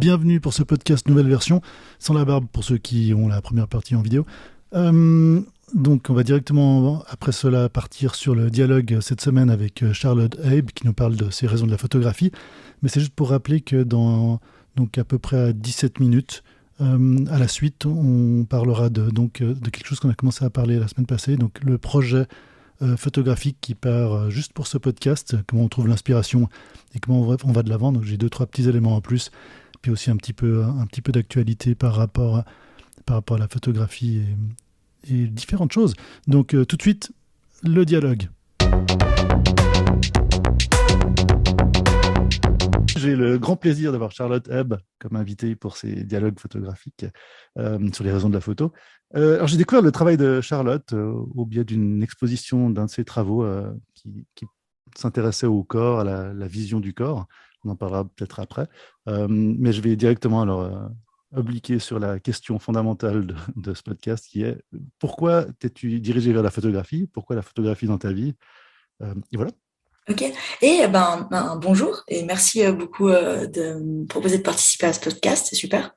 bienvenue pour ce podcast nouvelle version, sans la barbe pour ceux qui ont la première partie en vidéo. Donc on va directement après cela partir sur le dialogue cette semaine avec Charlotte Abe qui nous parle de ses raisons de la photographie. Mais c'est juste pour rappeler que dans donc à peu près à 17 minutes, à la suite, on parlera de quelque chose qu'on a commencé à parler la semaine passée, donc le projet photographique qui part juste pour ce podcast, comment on trouve l'inspiration et comment on va de l'avant. Donc j'ai 2-3 petits éléments en plus, puis aussi un petit peu d'actualité par rapport à la photographie et différentes choses. Donc tout de suite, le dialogue. J'ai le grand plaisir d'avoir Charlotte Hebb comme invitée pour ces dialogues photographiques sur les raisons de la photo. Alors j'ai découvert le travail de Charlotte au biais d'une exposition d'un de ses travaux qui s'intéressait au corps, à la vision du corps. On en parlera peut-être après. Mais je vais directement alors obliquer sur la question fondamentale de ce podcast qui est pourquoi t'es-tu dirigé vers la photographie? Pourquoi la photographie dans ta vie? Et voilà. Ok. Et bonjour et merci beaucoup de me proposer de participer à ce podcast, c'est super.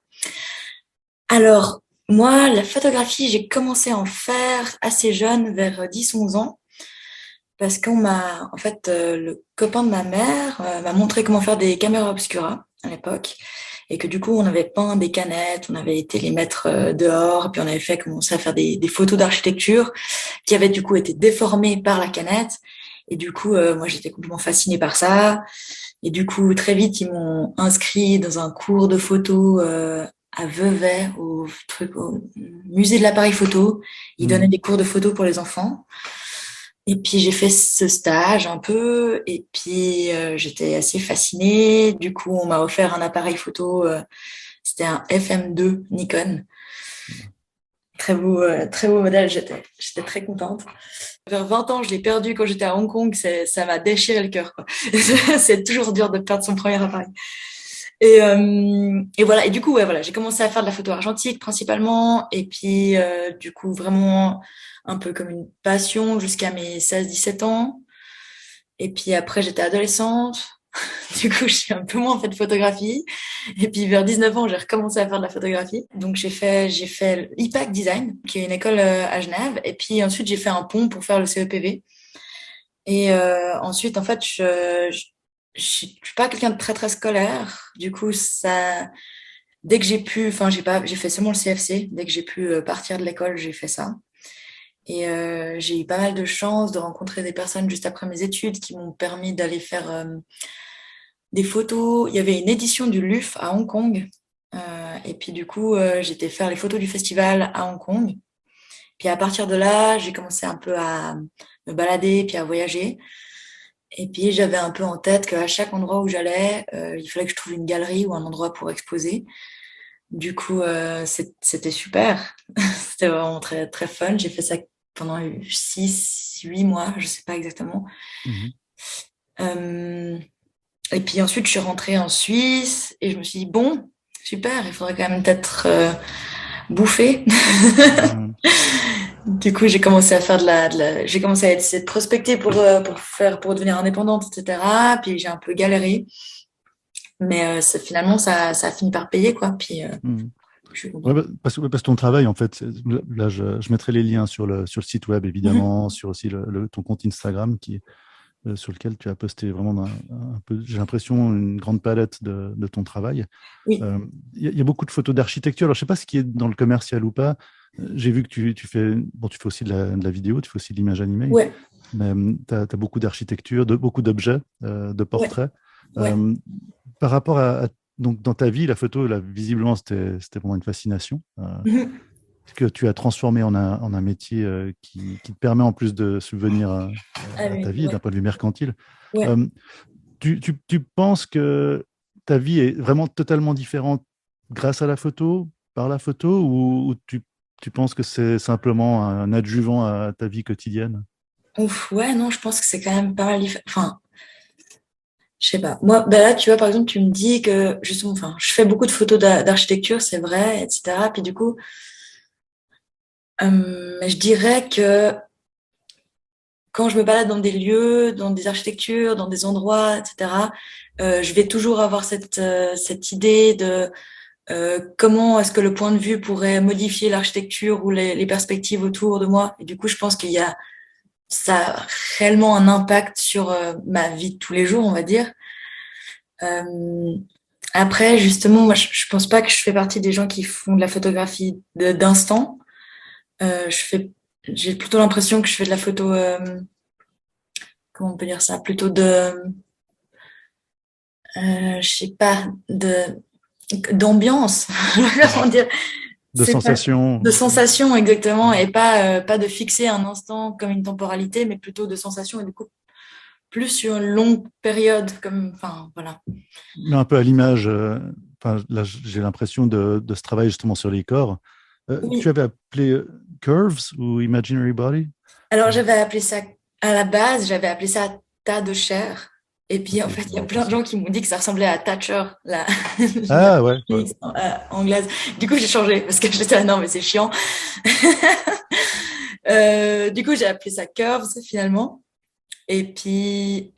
Alors, moi, la photographie, j'ai commencé à en faire assez jeune, vers 10-11 ans, parce le copain de ma mère m'a montré comment faire des caméras obscura à l'époque, et que du coup, on avait peint des canettes, on avait été les mettre dehors, puis on avait commencé à faire des photos d'architecture qui avaient du coup été déformées par la canette. Et du coup, moi, j'étais complètement fascinée par ça. Et du coup, très vite, ils m'ont inscrit dans un cours de photo à Vevey, au musée de l'appareil photo. Ils donnaient Mmh. des cours de photo pour les enfants. Et puis, j'ai fait ce stage un peu. Et puis, j'étais assez fascinée. Du coup, on m'a offert un appareil photo. C'était un FM2 Nikon. Très beau modèle. J'étais très contente. Vers 20 ans, je l'ai perdu quand j'étais à Hong Kong. Ça m'a déchiré le cœur, quoi. C'est toujours dur de perdre son premier appareil. Et voilà. Et du coup, ouais, voilà, j'ai commencé à faire de la photo argentique principalement. Et puis, du coup, vraiment un peu comme une passion jusqu'à mes 16-17 ans. Et puis après, j'étais adolescente. Du coup, j'ai un peu moins fait de photographie. Et puis, vers 19 ans, j'ai recommencé à faire de la photographie. Donc, j'ai fait l'IPAC Design, qui est une école à Genève. Et puis, ensuite, j'ai fait un pont pour faire le CEPV. Et ensuite, en fait, je suis pas quelqu'un de très, très scolaire. Du coup, dès que j'ai pu, j'ai fait seulement le CFC. Dès que j'ai pu partir de l'école, j'ai fait ça. Et j'ai eu pas mal de chance de rencontrer des personnes juste après mes études qui m'ont permis d'aller faire des photos. Il y avait une édition du LUF à Hong Kong. Et puis du coup, j'étais faire les photos du festival à Hong Kong. Puis à partir de là, j'ai commencé un peu à me balader puis à voyager. Et puis j'avais un peu en tête qu'à chaque endroit où j'allais, il fallait que je trouve une galerie ou un endroit pour exposer. Du coup, c'était super. C'était vraiment très, très fun. J'ai fait ça pendant 6-8 mois, je sais pas exactement. Mmh. Euh, Et puis ensuite, je suis rentrée en Suisse et je me suis dit, bon, super, il faudrait quand même peut-être bouffer. Mmh. Du coup, j'ai commencé à faire j'ai commencé à essayer de prospecter pour devenir indépendante, etc. Puis j'ai un peu galéré, mais finalement, ça a fini par payer, quoi. Puis Mmh. je suis Ouais, contente. parce que ton travail, en fait, là, je mettrai les liens sur le site web, Mhm. évidemment, sur aussi ton compte Instagram, sur lequel tu as posté vraiment un peu, j'ai l'impression, une grande palette de ton travail. Oui, Il y a beaucoup de photos d'architecture. Alors, je ne sais pas ce qui est dans le commercial ou pas. J'ai vu que tu fais aussi de la vidéo, tu fais aussi de l'image animée, ouais, mais tu as beaucoup d'architecture, beaucoup d'objets, de ouais, portraits. ouais. Euh, Par rapport donc dans ta vie, la photo, là, visiblement, c'était vraiment une fascination. Mhm. Que tu as transformé en un métier qui te permet en plus de subvenir Ah à oui, ta vie d'un ouais, point de vue mercantile. ouais. Euh, tu penses que ta vie est vraiment totalement différente grâce à la photo, par la photo, ou tu penses que c'est simplement un adjuvant à ta vie quotidienne? Ouf, ouais, non, je pense que c'est quand même pas mal Enfin, je sais pas. Moi, ben là, tu vois, par exemple, tu me dis que justement, enfin, je fais beaucoup de photos d'architecture, c'est vrai, etc. Puis du coup, je dirais que quand je me balade dans des lieux, dans des architectures, dans des endroits, etc., je vais toujours avoir cette idée de comment est-ce que le point de vue pourrait modifier l'architecture ou les perspectives autour de moi. Et du coup, je pense qu'il y a ça a réellement un impact sur ma vie de tous les jours, on va dire. Euh, Après, justement, moi, je pense pas que je fais partie des gens qui font de la photographie d'instant. J'ai plutôt l'impression que je fais de la photo, comment on peut dire ça, plutôt je sais pas, d'ambiance. Comment dire, De c'est pas sensations. de sensation exactement, et pas de fixer un instant comme une temporalité, mais plutôt de sensation et du coup plus sur une longue période, comme, enfin, voilà. Mais un peu à l'image, enfin, là j'ai l'impression de ce travail justement sur les corps. Tu Oui. avais appelé Curves ou Imaginary Body? Alors, j'avais appelé ça, à la base, j'avais appelé ça tas de chair. Et puis, en Ok, fait, je il me y a rappelle plein de ça. gens qui m'ont dit que ça ressemblait à Thatcher, la Ah ouais, ouais. actrice, anglaise. Du coup, j'ai changé parce que j'étais là, non, mais c'est chiant. Du coup, j'ai appelé ça Curves, finalement. Et puis,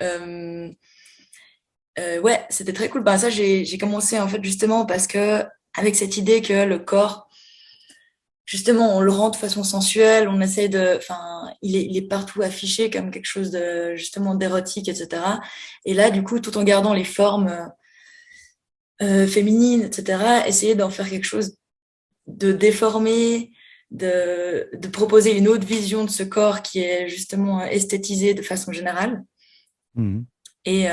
ouais, c'était très cool. Ben, ça, j'ai commencé, en fait, justement, parce que, avec cette idée que le corps, justement, on le rend de façon sensuelle, on essaie enfin, il est partout affiché comme quelque chose de, justement, d'érotique, etc. Et là, du coup, tout en gardant les formes féminines, etc., essayer d'en faire quelque chose de déformé, de proposer une autre vision de ce corps qui est justement esthétisé de façon générale. Mhm. Et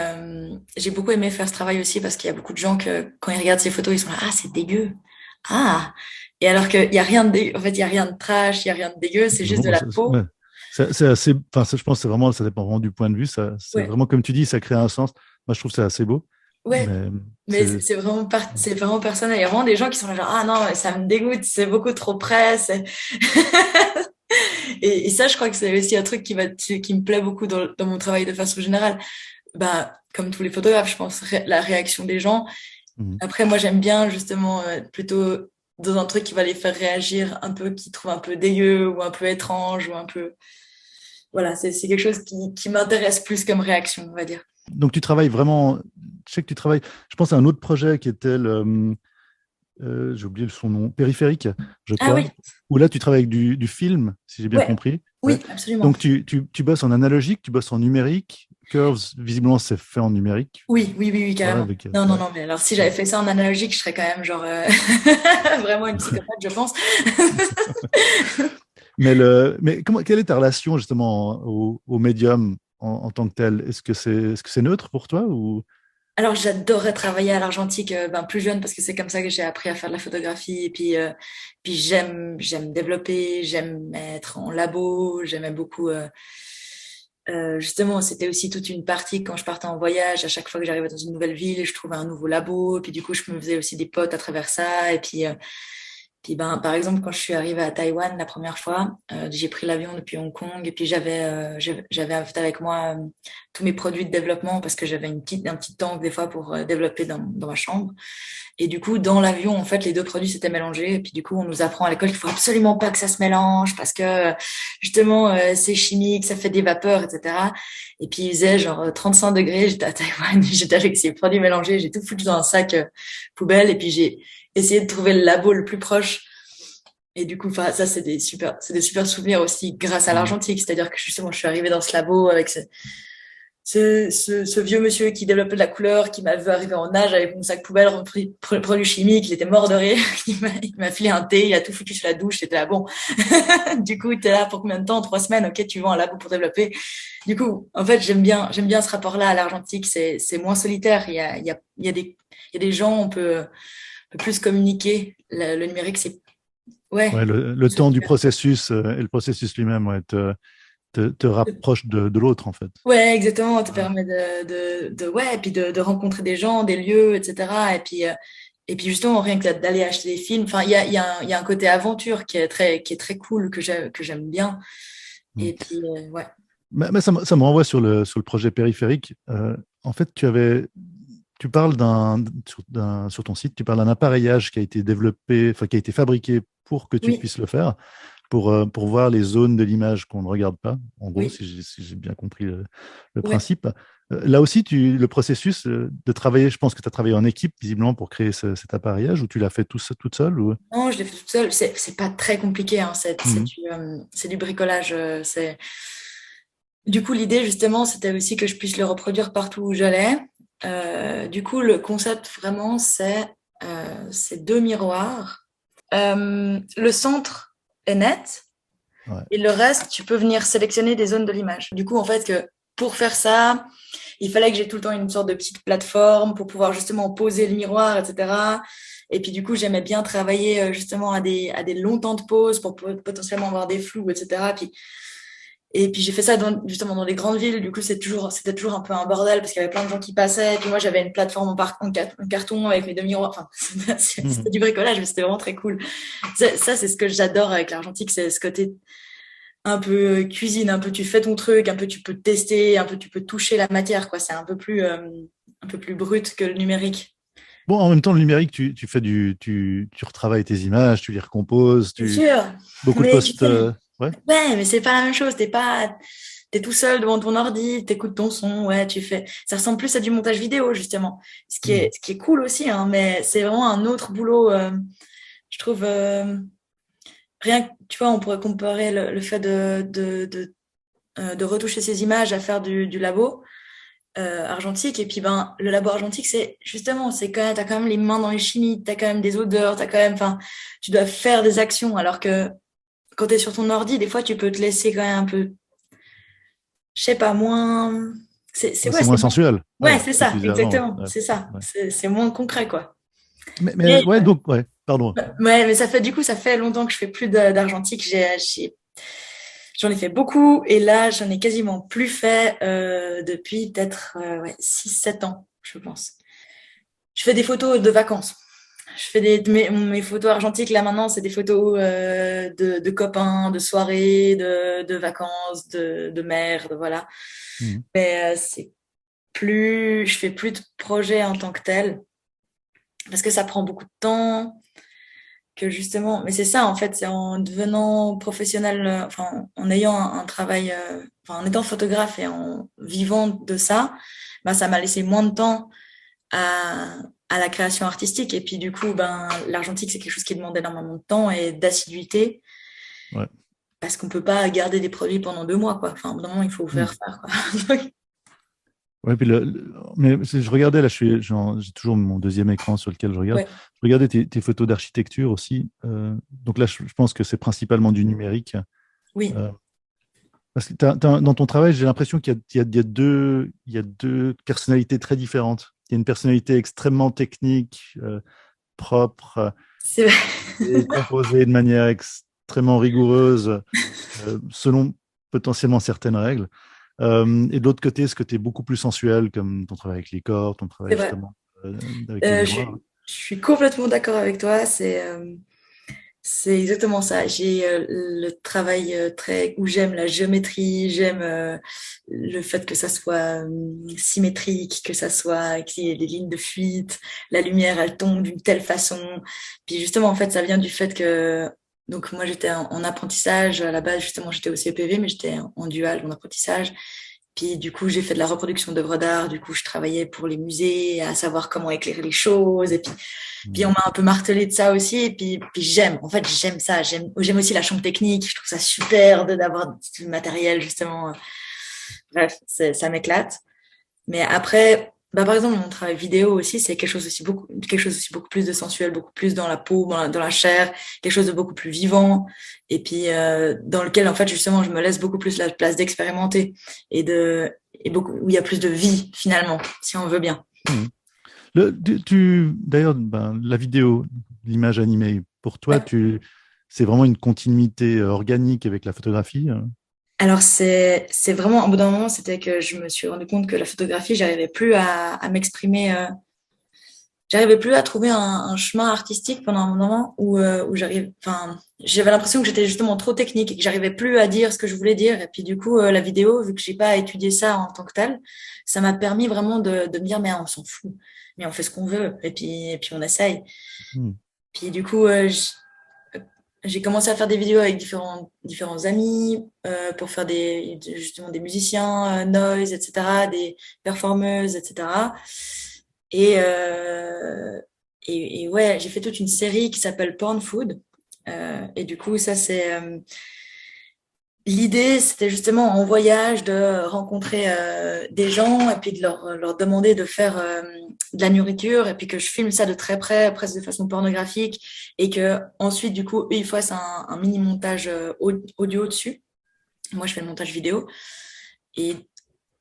j'ai beaucoup aimé faire ce travail aussi parce qu'il y a beaucoup de gens que, quand ils regardent ces photos, ils sont là, ah, c'est dégueu. Ah! Et alors qu'il y a rien de dégueu, en fait, il y a rien de trash, il y a rien de dégueu, c'est juste de Non, la peau. ouais. C'est assez, enfin, je pense que c'est vraiment, ça dépend vraiment du point de vue. Ça, c'est Ouais, vraiment comme tu dis, ça crée un sens. Moi, je trouve que c'est assez beau, ouais. mais Mais c'est, c'est vraiment personnel. Il y a vraiment des gens qui sont là, genre, ah non, ça me dégoûte, c'est beaucoup trop près. Et ça, je crois que c'est aussi un truc qui me plaît beaucoup dans mon travail de façon générale. Bah, comme tous les photographes, je pense, la réaction des gens. Mhm. Après, moi, j'aime bien justement plutôt dans un truc qui va les faire réagir un peu, qu'ils trouvent un peu dégueu ou un peu étrange ou un peu. Voilà, c'est quelque chose qui m'intéresse plus comme réaction, on va dire. Donc tu travailles vraiment. Je sais que tu travailles. Je pense à un autre projet qui était j'ai oublié son nom, Périphérique, je Ah crois. oui, Où là, tu travailles avec du film, si j'ai bien ouais, compris. Ouais. oui, absolument. Donc tu bosses en analogique, tu bosses en numérique. Curves, visiblement, c'est fait en numérique. Oui, oui, oui, oui, Voilà, carrément. avec. Non, non, Ouais. non, mais alors si j'avais fait ça en analogique, je serais quand même genre vraiment une psychopathe, je pense. Mais quelle est ta relation justement au médium en tant que tel? Est-ce que c'est neutre pour toi ou... Alors j'adorerais travailler à l'argentique ben, plus jeune parce que c'est comme ça que j'ai appris à faire de la photographie et puis j'aime développer, j'aime être en labo, j'aimais beaucoup justement, c'était aussi toute une partie quand je partais en voyage. À chaque fois que j'arrivais dans une nouvelle ville, je trouvais un nouveau labo. Et puis du coup, je me faisais aussi des potes à travers ça. Et puis ben, par exemple, quand je suis arrivée à Taïwan la première fois, j'ai pris l'avion depuis Hong Kong. Et puis j'avais invité avec moi tous mes produits de développement parce que j'avais un petit tank des fois pour développer dans ma chambre. Et du coup, dans l'avion, en fait, les deux produits s'étaient mélangés. Et puis, du coup, on nous apprend à l'école qu'il faut absolument pas que ça se mélange parce que, justement, c'est chimique, ça fait des vapeurs, etc. Et puis, il faisait genre 35 degrés. J'étais à Taïwan, j'étais avec ces produits mélangés. J'ai tout foutu dans un sac poubelle. Et puis, j'ai essayé de trouver le labo le plus proche. Et du coup, enfin, ça, c'est des super souvenirs aussi grâce à Mhm. l'argentique. C'est-à-dire que justement, je suis arrivée dans ce labo avec ce vieux monsieur qui développait de la couleur, qui m'a vu arriver en nage avec mon sac poubelle rempli de produits chimiques, il était mort de rire, il m'a filé un thé, il a tout foutu sur la douche, c'était là, bon. Du coup, t'es là pour combien de temps? 3 semaines, ok, tu vas en labo pour développer. Du coup, en fait, j'aime bien ce rapport-là à l'argentique, c'est moins solitaire, il y a des gens, on peut plus communiquer. Le numérique, c'est, Ouais, ouais. le temps du processus et le processus lui-même ouais, te rapproche de l'autre en fait. Ouais, exactement. Te Ouais. permet ouais, et puis de rencontrer des gens, des lieux, etc. Et puis justement, rien que d'aller acheter des films. Enfin, il y a un côté aventure qui est très cool que j'aime bien. Mm. Et puis, ouais. Mais ça me renvoie sur le projet périphérique. En fait, tu parles sur ton site, tu parles d'un appareillage qui a été développé, enfin, qui a été fabriqué pour que tu Oui, puisses le faire. pour voir les zones de l'image qu'on ne regarde pas, en gros, Oui, si j'ai bien compris le ouais. principe. Là aussi, le processus de travailler, je pense que tu as travaillé en équipe, visiblement, pour créer cet appareillage, ou tu l'as fait toute seule ou... Non, je l'ai fait toute seule. C'est pas très compliqué, hein. Mhm. C'est du bricolage. Du coup, l'idée, justement, c'était aussi que je puisse le reproduire partout où j'allais. Du coup, le concept, vraiment, c'est deux miroirs. Le centre est net Ouais. et le reste, tu peux venir sélectionner des zones de l'image. Du coup, en fait, pour faire ça, il fallait que j'ai tout le temps une sorte de petite plateforme pour pouvoir justement poser le miroir, etc. Et puis du coup, j'aimais bien travailler justement à des longs temps de pause pour potentiellement avoir des flous, etc. Et puis j'ai fait ça justement dans les grandes villes. Du coup, c'était toujours un peu un bordel parce qu'il y avait plein de gens qui passaient. Et puis moi, j'avais une plateforme en carton avec mes deux miroirs. Enfin, c'était Mhm. du bricolage, mais c'était vraiment très cool. Ça, c'est ce que j'adore avec l'argentique, c'est ce côté un peu cuisine, un peu tu fais ton truc, un peu tu peux tester, un peu tu peux toucher la matière, quoi. C'est un peu plus brut que le numérique. Bon, en même temps, le numérique, tu fais tu retravailles tes images, tu les recomposes, C'est sûr, beaucoup de mais tu postes. sais, Ouais. ouais, mais c'est pas la même chose. T'es tout seul devant ton ordi, t'écoutes ton son, ouais, tu fais. Ça ressemble plus à du montage vidéo, justement. Mhm. Ce qui est cool aussi, hein, mais c'est vraiment un autre boulot, je trouve. Rien que, tu vois, on pourrait comparer le fait de retoucher ces images à faire du labo. Argentique. Et puis, ben, le labo argentique, c'est justement, t'as quand même les mains dans les chimies, t'as quand même des odeurs, t'as quand même, enfin, tu dois faire des actions. Alors que quand t'es sur ton ordi, des fois, tu peux te laisser quand même un peu, je sais pas, moins, Ouais, ouais, c'est moins sensuel. ouais, Ouais, c'est ce que tu ça, disais avant. exactement, Ouais. c'est ça. Ouais. C'est moins concret, quoi. Mais Mais, ouais, donc, ouais, pardon. ouais, mais du coup, ça fait longtemps que je fais plus d'argentique. J'en ai fait beaucoup et là, j'en ai quasiment plus fait depuis peut-être ouais, 6-7 ans, je pense. Je fais des photos de vacances. Je fais mes photos argentiques, là maintenant, c'est des photos de copains, de soirées, de vacances, de mer, voilà. Mhm. Mais je fais plus de projets en tant que tel parce que ça prend beaucoup de temps, que justement, mais c'est ça en fait, c'est en devenant professionnel, enfin en ayant un travail, enfin en étant photographe et en vivant de ça, bah, ça m'a laissé moins de temps à, à la création artistique. Et puis du coup, ben, l'argentique, c'est quelque chose qui demande énormément de temps et d'assiduité Ouais. parce qu'on peut pas garder des produits pendant 2 mois, quoi. Enfin, au bout d'un moment, il faut Mhm. faire, quoi. Ouais, puis mais je regardais, là, j'ai toujours mon deuxième écran sur lequel je regarde. Ouais, Je regardais tes photos d'architecture aussi. Donc là, je pense que c'est principalement du numérique. oui, Euh, Parce que dans ton travail, j'ai l'impression qu'il y a deux personnalités très différentes. Il y a une personnalité extrêmement technique, propre, c'est vrai. et composée de manière extrêmement rigoureuse, selon potentiellement certaines règles. Et de l'autre côté, ce côté beaucoup plus sensuel, comme ton travail avec les corps, ton travail C'est vrai. justement avec les miroirs. Je suis complètement d'accord avec toi. C'est exactement ça. J'ai le travail très où j'aime la géométrie, j'aime le fait que ça soit symétrique, que ça soit qu'il y ait des lignes de fuite, la lumière elle tombe d'une telle façon. Puis justement en fait ça vient du fait que donc moi j'étais en apprentissage à la base justement j'étais au CPV mais j'étais en dual en apprentissage. Puis du coup, j'ai fait de la reproduction d'œuvres d'art. Du coup, je travaillais pour les musées, à savoir comment éclairer les choses. Et puis on Mhm. m'a un peu martelé de ça aussi. Et puis j'aime. En fait, j'aime ça. J'aime aussi la chambre technique. Je trouve ça super d'avoir du matériel justement. Bref, ça m'éclate. Mais après, bah, par exemple, mon travail vidéo aussi, c'est quelque chose aussi beaucoup plus de sensuel, beaucoup plus dans la peau, dans la chair, quelque chose de beaucoup plus vivant. Et puis, dans lequel, en fait, justement, je me laisse beaucoup plus la place d'expérimenter et où il y a plus de vie, finalement, si on veut bien. Mhm. D'ailleurs, ben, la vidéo, l'image animée, pour toi, Ouais. c'est vraiment une continuité organique avec la photographie. Alors, c'est vraiment, au bout d'un moment, c'était que je me suis rendu compte que la photographie, j'arrivais plus à m'exprimer. J'arrivais plus à trouver un chemin artistique pendant un moment où enfin, j'avais l'impression que j'étais justement trop technique et que j'arrivais plus à dire ce que je voulais dire. Et puis du coup, la vidéo, vu que j'ai pas étudié ça en tant que tel, ça m'a permis vraiment de me dire, mais on s'en fout, mais on fait ce qu'on veut et puis on essaye. Mhm. Puis du coup, j'ai commencé à faire des vidéos avec différents amis pour faire justement des musiciens, noise, etc., des performeuses, etc. Et, euh, et ouais, j'ai fait toute une série qui s'appelle Porn Food. Et du coup, ça, l'idée, c'était justement en voyage de rencontrer des gens et puis de leur demander de faire de la nourriture et puis que je filme ça de très près, presque de façon pornographique et que ensuite, du coup, eux, ils fassent un mini montage audio dessus. Moi, je fais le montage vidéo. Et,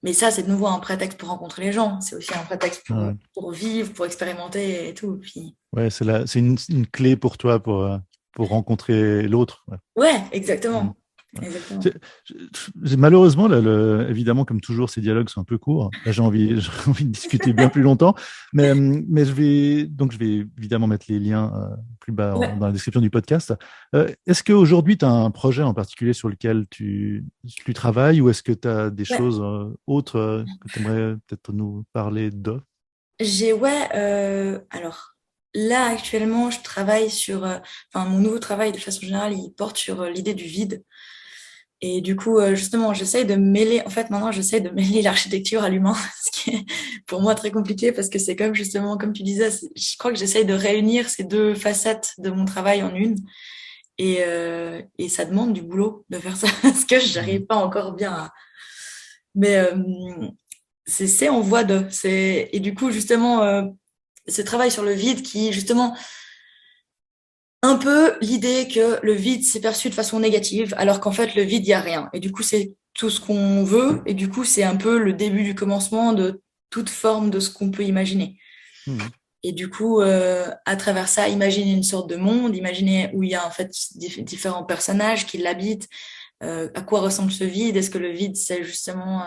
mais ça, c'est de nouveau un prétexte pour rencontrer les gens. C'est aussi un prétexte Ouais, pour vivre, pour expérimenter et tout. Puis, ouais, c'est une clé pour toi pour rencontrer l'autre. Ouais. ouais, Mm. exactement. Ouais. Exactement. C'est- Malheureusement, là, évidemment, comme toujours, ces dialogues sont un peu courts. Là, j'ai envie de discuter bien plus longtemps, mais je vais évidemment mettre les liens plus bas Ouais. dans la description du podcast. Est-ce qu'aujourd'hui, tu as un projet en particulier sur lequel tu travailles ou est-ce que tu as des Ouais. choses autres que tu aimerais peut-être nous parler de? Ouais, alors là actuellement, je travaille sur, enfin mon nouveau travail de façon générale, il porte sur l'idée du vide. Et du coup, justement, j'essaye de mêler, en fait maintenant, j'essaye de mêler l'architecture à l'humain, ce qui est pour moi très compliqué parce que c'est comme justement, comme tu disais, je crois que j'essaye de réunir ces deux facettes de mon travail en une. Et ça demande du boulot de faire ça parce que Mm. j'arrive pas encore bien à... Mais c'est en voie de. Et du coup, justement, ce travail sur le vide qui, justement, un peu l'idée que le vide s'est perçu de façon négative, alors qu'en fait, le vide, il n'y a rien. Et du coup, c'est tout ce qu'on veut. Et du coup, c'est un peu le début du commencement de toute forme de ce qu'on peut imaginer. Mm. Et du coup, à travers ça, imaginer une sorte de monde, imaginer où il y a en fait différents personnages qui l'habitent, à quoi ressemble ce vide, est-ce que le vide, c'est justement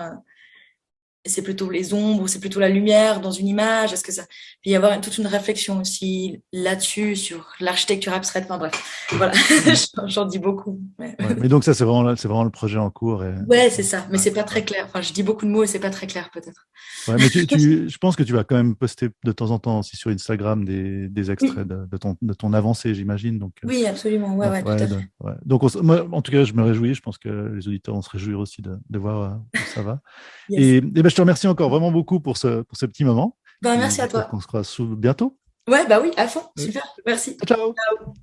c'est plutôt les ombres ou c'est plutôt la lumière dans une image? Est-ce que ça... Puis y avoir toute une réflexion aussi là-dessus, sur l'architecture abstraite. Enfin bref, voilà, Mm. j'en dis beaucoup. Mais... Ouais. Mais donc ça, c'est vraiment le projet en cours. Ouais, c'est ça. Mais Ouais, c'est pas ouais. très clair. Enfin, je dis beaucoup de mots et c'est pas très clair peut-être. Ouais, mais je pense que tu vas quand même poster de temps en temps aussi sur Instagram des Oui, extraits de ton avancée, j'imagine. Donc, oui, absolument. Ouais, ouais, ouais, tout ouais, à fait. ouais. Donc moi, en tout cas, je me réjouis. Je pense que les auditeurs vont se réjouir aussi de voir où ça va. Yes. Et ben, je te remercie encore vraiment beaucoup pour ce petit moment. Ben, Et merci à j'espère toi. qu'on se croise bientôt. Ouais, bah oui, à fond. Ouais. Super. Merci. Ciao, ciao.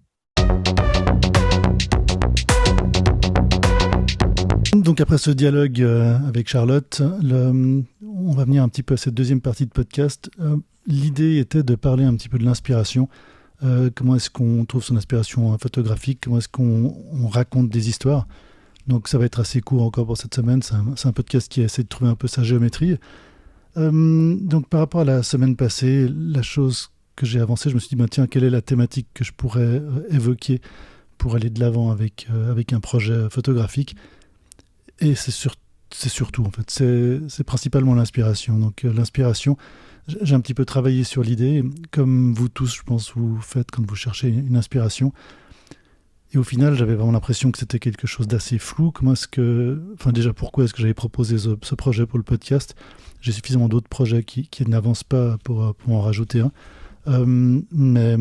Donc après ce dialogue avec Charlotte, on va venir un petit peu à cette deuxième partie de podcast. L'idée était de parler un petit peu de l'inspiration. Comment est-ce qu'on trouve son inspiration photographique? Comment est-ce qu'on raconte des histoires? Donc ça va être assez court encore pour cette semaine. C'est un podcast qui essaie de trouver un peu sa géométrie. Donc par rapport à la semaine passée, la chose que j'ai avancée, je me suis dit, bah, tiens, quelle est la thématique que je pourrais évoquer pour aller de l'avant avec un projet photographique? Et c'est surtout, en fait, c'est principalement l'inspiration. Donc l'inspiration, j'ai un petit peu travaillé sur l'idée, comme vous tous, je pense, vous faites quand vous cherchez une inspiration. Et au final, j'avais vraiment l'impression que c'était quelque chose d'assez flou. Comment est-ce que, enfin déjà, pourquoi est-ce que j'avais proposé ce projet pour le podcast? J'ai suffisamment d'autres projets qui n'avancent pas pour en rajouter un. Mais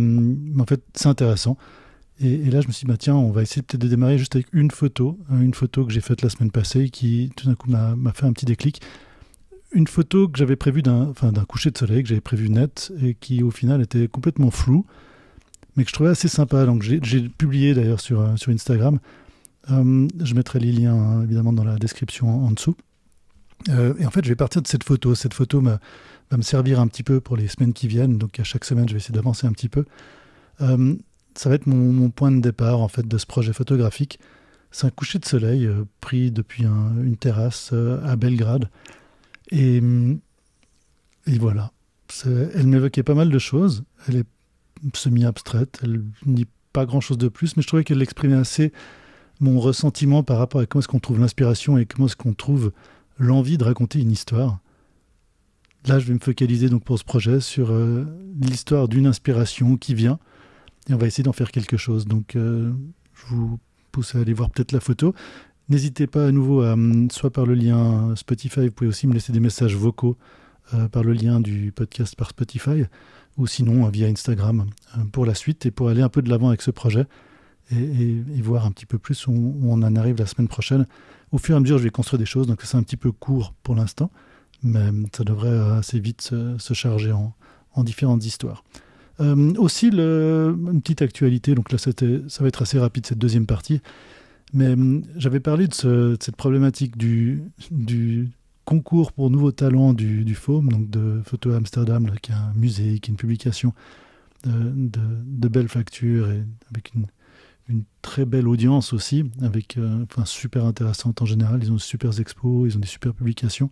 en fait, c'est intéressant. Et là, je me suis dit, bah, tiens, on va essayer peut-être de démarrer juste avec une photo que j'ai faite la semaine passée, qui tout d'un coup m'a fait un petit déclic. Une photo que j'avais prévue d'un coucher de soleil, que j'avais prévu net, et qui au final était complètement floue, mais que je trouvais assez sympa. Donc j'ai publié d'ailleurs sur Instagram. Je mettrai les liens évidemment dans la description en dessous. Et en fait, je vais partir de cette photo. Cette photo va me servir un petit peu pour les semaines qui viennent. Donc à chaque semaine, je vais essayer d'avancer un petit peu. Euh, Ça va être mon point de départ en fait de ce projet photographique. C'est un coucher de soleil pris depuis une terrasse à Belgrade. Et, et voilà. Elle m'évoquait pas mal de choses. Elle est semi-abstraite. Elle ne dit pas grand-chose de plus, mais je trouvais qu'elle exprimait assez mon ressentiment par rapport à comment est-ce qu'on trouve l'inspiration et comment est-ce qu'on trouve l'envie de raconter une histoire. Là, je vais me focaliser donc pour ce projet sur l'histoire d'une inspiration qui vient et on va essayer d'en faire quelque chose. Donc, je vous pousse à aller voir peut-être la photo. N'hésitez pas à nouveau, soit par le lien Spotify, vous pouvez aussi me laisser des messages vocaux par le lien du podcast par Spotify, ou sinon via Instagram pour la suite et pour aller un peu de l'avant avec ce projet. et voir un petit peu plus où on en arrive la semaine prochaine. Au fur et à mesure, je vais construire des choses, donc c'est un petit peu court pour l'instant, mais ça devrait assez vite se charger en différentes histoires. Aussi, une petite actualité, donc là ça va être assez rapide cette deuxième partie, mais j'avais parlé de cette problématique du concours pour nouveaux talents du FOAM, donc de Photo Amsterdam, là, qui est un musée, qui est une publication de belles factures et avec une très belle audience aussi, avec super intéressante en général. Ils ont de super expos, ils ont des super publications,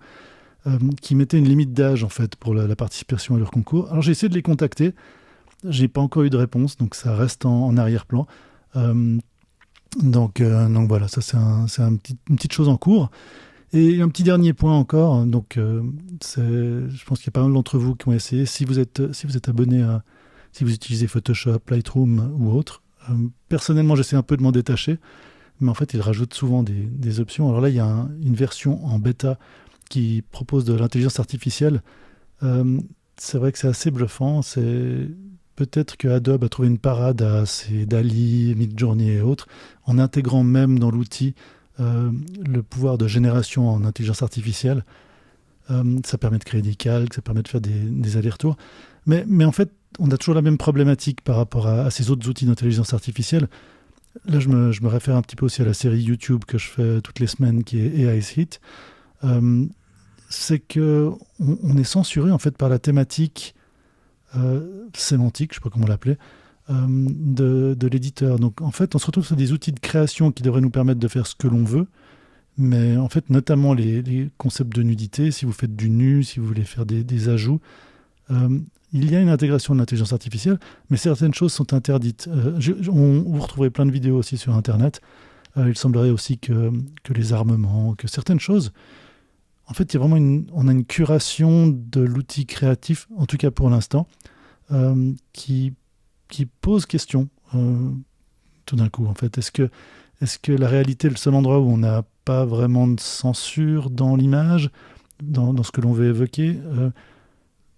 qui mettaient une limite d'âge en fait pour la participation à leur concours. Alors j'ai essayé de les contacter, j'ai pas encore eu de réponse, donc ça reste en arrière-plan. Donc voilà, ça c'est une petite chose en cours. Et un petit dernier point encore, donc je pense qu'il y a pas mal d'entre vous qui ont essayé. Si vous êtes abonné si vous utilisez Photoshop, Lightroom ou autre, personnellement j'essaie un peu de m'en détacher, mais en fait ils rajoutent souvent des options. Alors là il y a une version en bêta qui propose de l'intelligence artificielle. C'est vrai que c'est assez bluffant. Peut-être que Adobe a trouvé une parade à ces DALL-E, Midjourney et autres, en intégrant même dans l'outil le pouvoir de génération en intelligence artificielle. Ça permet de créer des calques, ça permet de faire des allers-retours. Mais en fait, on a toujours la même problématique par rapport à ces autres outils d'intelligence artificielle. Là, je me réfère un petit peu aussi à la série YouTube que je fais toutes les semaines, qui est AI's Hit. C'est qu'on est censuré en fait par la thématique sémantique, je ne sais pas comment l'appeler, de l'éditeur. Donc en fait, on se retrouve sur des outils de création qui devraient nous permettre de faire ce que l'on veut, mais en fait, notamment les concepts de nudité, si vous faites du nu, si vous voulez faire des ajouts, il y a une intégration de l'intelligence artificielle, mais certaines choses sont interdites. Vous retrouverez plein de vidéos aussi sur Internet. Il semblerait aussi que les armements, que certaines choses, en fait, il y a vraiment on a une curation de l'outil créatif, en tout cas pour l'instant, qui pose question tout d'un coup. En fait, est-ce que la réalité est le seul endroit où on n'a pas vraiment de censure dans l'image, dans ce que l'on veut évoquer?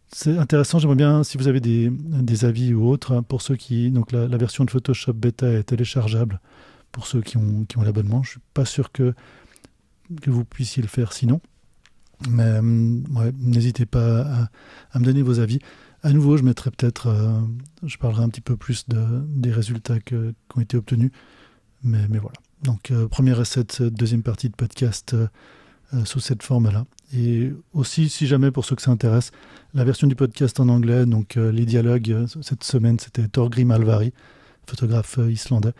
C'est intéressant. J'aimerais bien, si vous avez des avis ou autres, hein, pour ceux qui... Donc la version de Photoshop Beta est téléchargeable pour ceux qui ont l'abonnement. Je ne suis pas sûr que vous puissiez le faire sinon. Mais ouais, n'hésitez pas à me donner vos avis. À nouveau, je mettrai peut-être... je parlerai un petit peu plus des résultats qui ont été obtenus. Mais voilà. Donc, premier essai de cette deuxième partie de podcast sous cette forme-là. Et aussi, si jamais, pour ceux que ça intéresse, la version du podcast en anglais, donc les dialogues, cette semaine, c'était Thorgrim Alvari, photographe islandais.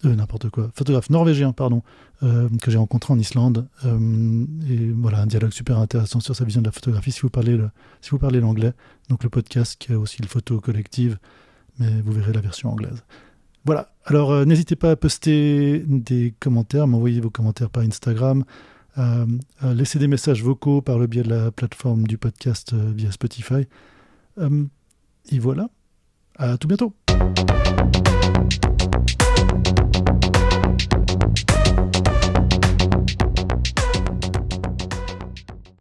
N'importe quoi. Photographe norvégien, pardon, que j'ai rencontré en Islande. Et voilà, un dialogue super intéressant sur sa vision de la photographie, si vous parlez l'anglais. Donc le podcast qui a aussi le photo collective, mais vous verrez la version anglaise. Voilà, alors n'hésitez pas à poster des commentaires, m'envoyer vos commentaires par Instagram, laisser des messages vocaux par le biais de la plateforme du podcast via Spotify. Et voilà, à tout bientôt.